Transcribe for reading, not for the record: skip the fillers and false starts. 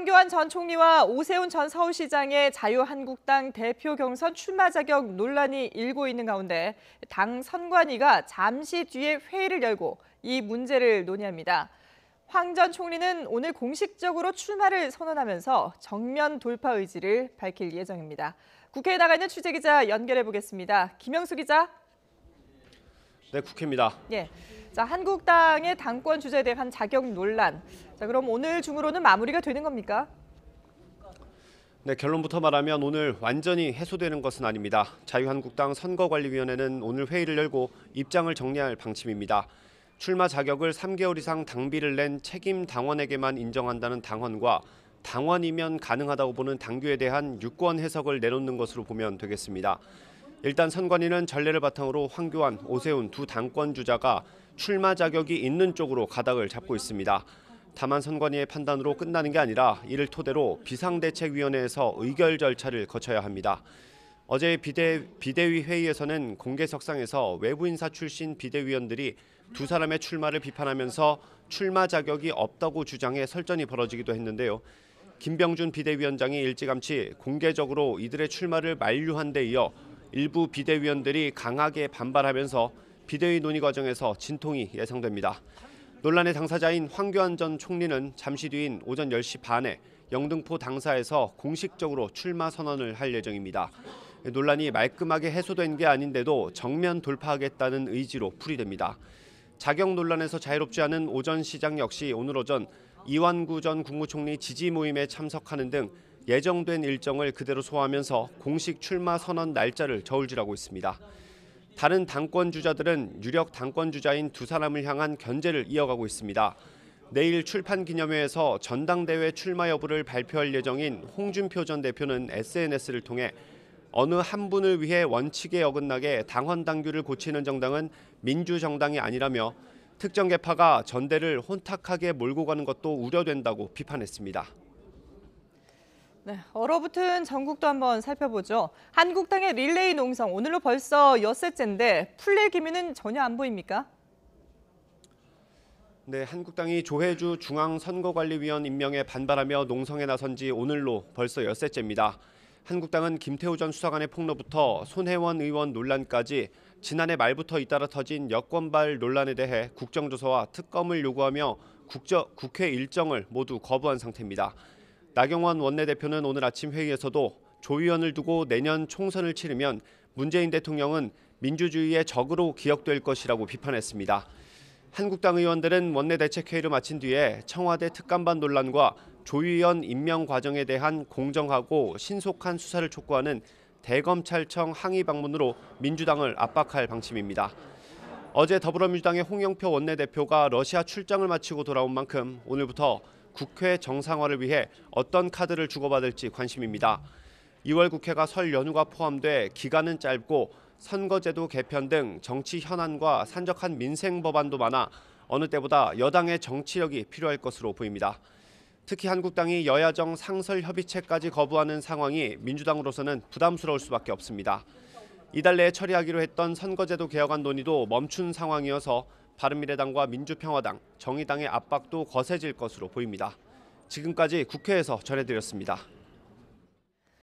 황교안 전 총리와 오세훈 전 서울시장의 자유한국당 대표 경선 출마 자격 논란이 일고 있는 가운데 당 선관위가 잠시 뒤에 회의를 열고 이 문제를 논의합니다. 황 전 총리는 오늘 공식적으로 출마를 선언하면서 정면 돌파 의지를 밝힐 예정입니다. 국회에 나가 있는 취재기자 연결해 보겠습니다. 김영수 기자. 네, 국회입니다. 예. 자, 한국당의 당권 주자에 대한 자격 논란. 자, 그럼 오늘 중으로는 마무리가 되는 겁니까? 네, 결론부터 말하면 오늘 완전히 해소되는 것은 아닙니다. 자유한국당 선거관리위원회는 오늘 회의를 열고 입장을 정리할 방침입니다. 출마 자격을 3개월 이상 당비를 낸 책임 당원에게만 인정한다는 당원과 당원이면 가능하다고 보는 당규에 대한 유권 해석을 내놓는 것으로 보면 되겠습니다. 일단 선관위는 전례를 바탕으로 황교안, 오세훈 두 당권 주자가 출마 자격이 있는 쪽으로 가닥을 잡고 있습니다. 다만 선관위의 판단으로 끝나는 게 아니라 이를 토대로 비상대책위원회에서 의결 절차를 거쳐야 합니다. 어제 비대위 회의에서는 공개석상에서 외부 인사 출신 비대위원들이 두 사람의 출마를 비판하면서 출마 자격이 없다고 주장해 설전이 벌어지기도 했는데요. 김병준 비대위원장이 일찌감치 공개적으로 이들의 출마를 만류한 데 이어 일부 비대위원들이 강하게 반발하면서 비대위 논의 과정에서 진통이 예상됩니다. 논란의 당사자인 황교안 전 총리는 잠시 뒤인 오전 10시 반에 영등포 당사에서 공식적으로 출마 선언을 할 예정입니다. 논란이 말끔하게 해소된 게 아닌데도 정면 돌파하겠다는 의지로 풀이됩니다. 자격 논란에서 자유롭지 않은 오 전 시장 역시 오늘 오전 이완구 전 국무총리 지지 모임에 참석하는 등 예정된 일정을 그대로 소화하면서 공식 출마 선언 날짜를 저울질하고 있습니다. 다른 당권 주자들은 유력 당권 주자인 두 사람을 향한 견제를 이어가고 있습니다. 내일 출판 기념회에서 전당대회 출마 여부를 발표할 예정인 홍준표 전 대표는 SNS를 통해 어느 한 분을 위해 원칙에 어긋나게 당헌 당규를 고치는 정당은 민주정당이 아니라며 특정 계파가 전대를 혼탁하게 몰고 가는 것도 우려된다고 비판했습니다. 네, 얼어붙은 전국도 한번 살펴보죠. 한국당의 릴레이 농성 오늘로 벌써 엿새째인데 풀릴 기미는 전혀 안 보입니까? 네, 한국당이 조혜주 중앙선거관리위원 임명에 반발하며 농성에 나선 지 오늘로 벌써 엿새째입니다. 한국당은 김태우 전 수사관의 폭로부터 손혜원 의원 논란까지 지난해 말부터 잇따라 터진 여권발 논란에 대해 국정조사와 특검을 요구하며 국회 일정을 모두 거부한 상태입니다. 나경원 원내대표는 오늘 아침 회의에서도 조 의원을 두고 내년 총선을 치르면 문재인 대통령은 민주주의의 적으로 기억될 것이라고 비판했습니다. 한국당 의원들은 원내대책회의를 마친 뒤에 청와대 특감반 논란과 조 의원 임명 과정에 대한 공정하고 신속한 수사를 촉구하는 대검찰청 항의 방문으로 민주당을 압박할 방침입니다. 어제 더불어민주당의 홍영표 원내대표가 러시아 출장을 마치고 돌아온 만큼 오늘부터 국회 정상화를 위해 어떤 카드를 주고받을지 관심입니다. 2월 국회가 설 연휴가 포함돼 기간은 짧고 선거제도 개편 등 정치 현안과 산적한 민생 법안도 많아 어느 때보다 여당의 정치력이 필요할 것으로 보입니다. 특히 한국당이 여야정 상설 협의체까지 거부하는 상황이 민주당으로서는 부담스러울 수밖에 없습니다. 이달 내에 처리하기로 했던 선거제도 개혁안 논의도 멈춘 상황이어서 바른미래당과 민주평화당, 정의당의 압박도 거세질 것으로 보입니다. 지금까지 국회에서 전해드렸습니다.